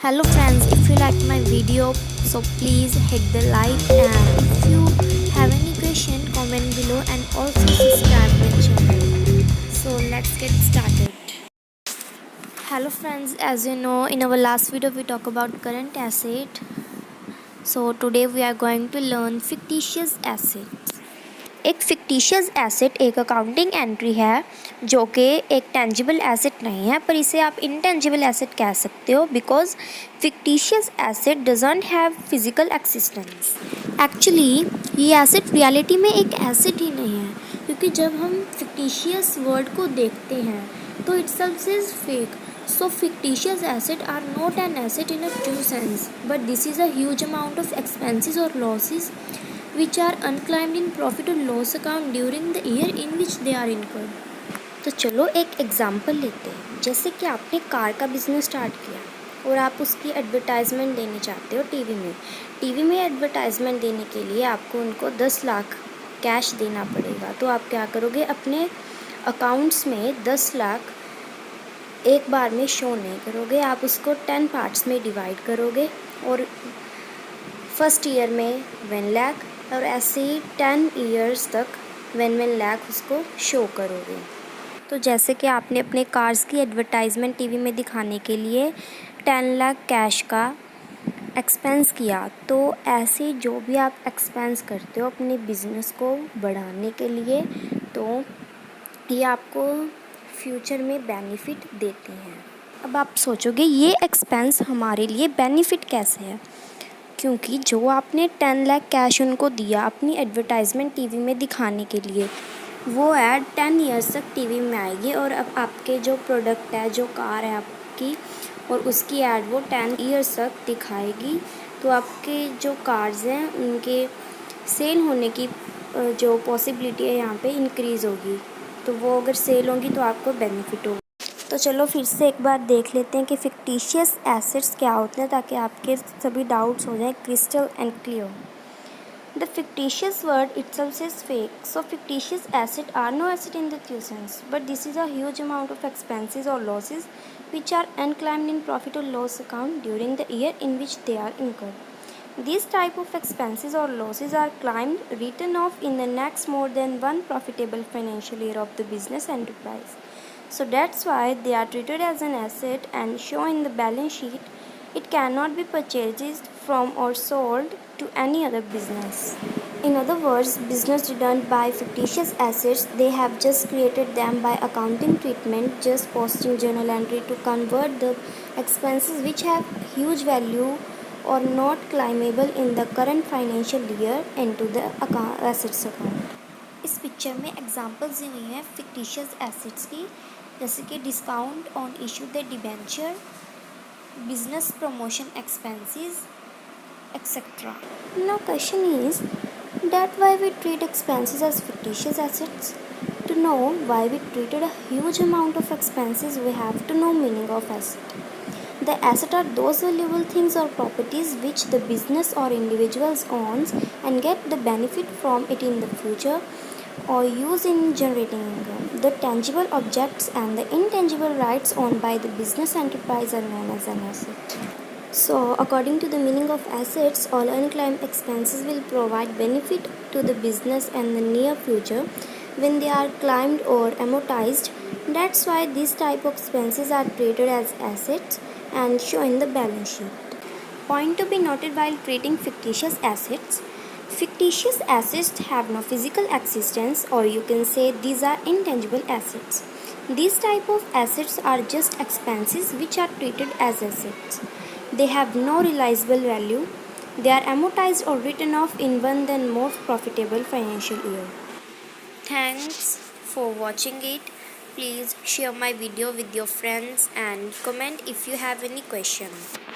Hello friends, if you like my video, so please hit the like, and if you have any question, comment below and also subscribe my channel. So let's get started. Hello friends, as you know, in our last video we talk about current asset. So today we are going to learn fictitious asset. एक fictitious asset एक accounting entry है जो कि एक tangible asset नहीं है, पर इसे आप इनटेंजिबल एसेट कह सकते हो because fictitious asset doesn't have physical existence. Actually ये एसेट रियलिटी में एक एसेट ही नहीं है, क्योंकि जब हम फिक्टिशियस वर्ड को देखते हैं तो itself is fake. So fictitious assets are not an asset in a true sense, but this is a huge amount of expenses or losses which are unclaimed in profit or loss account during the year in which they are incurred. तो चलो एक example लेते हैं। जैसे कि आपने car का business start किया और आप उसकी एडवर्टाइजमेंट देने चाहते हो टीवी में एडवर्टाइजमेंट देने के लिए आपको उनको 10 लाख कैश देना पड़ेगा। तो आप क्या करोगे, अपने अकाउंट्स में 10 लाख एक बार में शो नहीं करोगे, आप उसको 10 पार्ट्स में डिवाइड करोगे और फर्स्ट ईयर में 1 लाख और ऐसे ही 10 ईयर्स तक 1 लाख उसको शो करोगे। तो जैसे कि आपने अपने कार्स की एडवर्टाइजमेंट टीवी में दिखाने के लिए 10 लाख कैश का एक्सपेंस किया, तो ऐसे जो भी आप एक्सपेंस करते हो अपने बिज़नेस को बढ़ाने के लिए, तो ये आपको फ्यूचर में बेनिफिट देते हैं। अब आप सोचोगे ये एक्सपेंस हमारे लिए बेनिफिट कैसे है, क्योंकि जो आपने 10 लाख कैश उनको दिया अपनी एडवर्टाइजमेंट टीवी में दिखाने के लिए, वो ऐड 10 ईयर्स तक टीवी में आएगी और अब आपके जो प्रोडक्ट है, जो कार है आपकी, और उसकी ऐड वो 10 ईयर्स तक दिखाएगी। तो आपके जो कार्स हैं उनके सेल होने की जो पॉसिबिलिटी है यहाँ पे इंक्रीज़ होगी, तो वो अगर सेल होंगी तो आपको बेनिफिट होगा। तो चलो फिर से एक बार देख लेते हैं कि फिक्टिशियस एसेट्स क्या होते हैं, ताकि आपके सभी डाउट्स हो जाएं crystal and clear. The fictitious word itself is fake, so fictitious assets are no asset in the true sense, but this is a huge amount of expenses or losses which are unclaimed in profit or loss account during the year in which they are incurred. These type of expenses or losses are claimed, written off in the next more than one profitable financial year of the business enterprise. So that's why they are treated as an asset and shown in the balance sheet. It cannot be purchased from or sold to any other business. In other words, business didn't buy fictitious assets, they have just created them by accounting treatment, just posting journal entry to convert the expenses which have huge value or not claimable in the current financial year into the assets account. इस picture में examples दी हुई हैं fictitious assets की, जैसे कि discount on issue the debenture, business promotion expenses, etc. Now question is that why we treat expenses as fictitious assets? To know why we treated a huge amount of expenses, we have to know meaning of asset. The asset are those valuable things or properties which the business or individuals owns and get the benefit from it in the future or use in generating income. The tangible objects and the intangible rights owned by the business enterprise are known as an asset. So, according to the meaning of assets, all unclaimed expenses will provide benefit to the business in the near future when they are claimed or amortized. That's why these type of expenses are treated as assets and show in the balance sheet. Point to be noted while treating fictitious assets. Fictitious assets have no physical existence, or you can say these are intangible assets. These type of assets are just expenses which are treated as assets. They have no realizable value. They are amortized or written off in one then more profitable financial year. Thanks for watching it. Please share my video with your friends and comment if you have any question.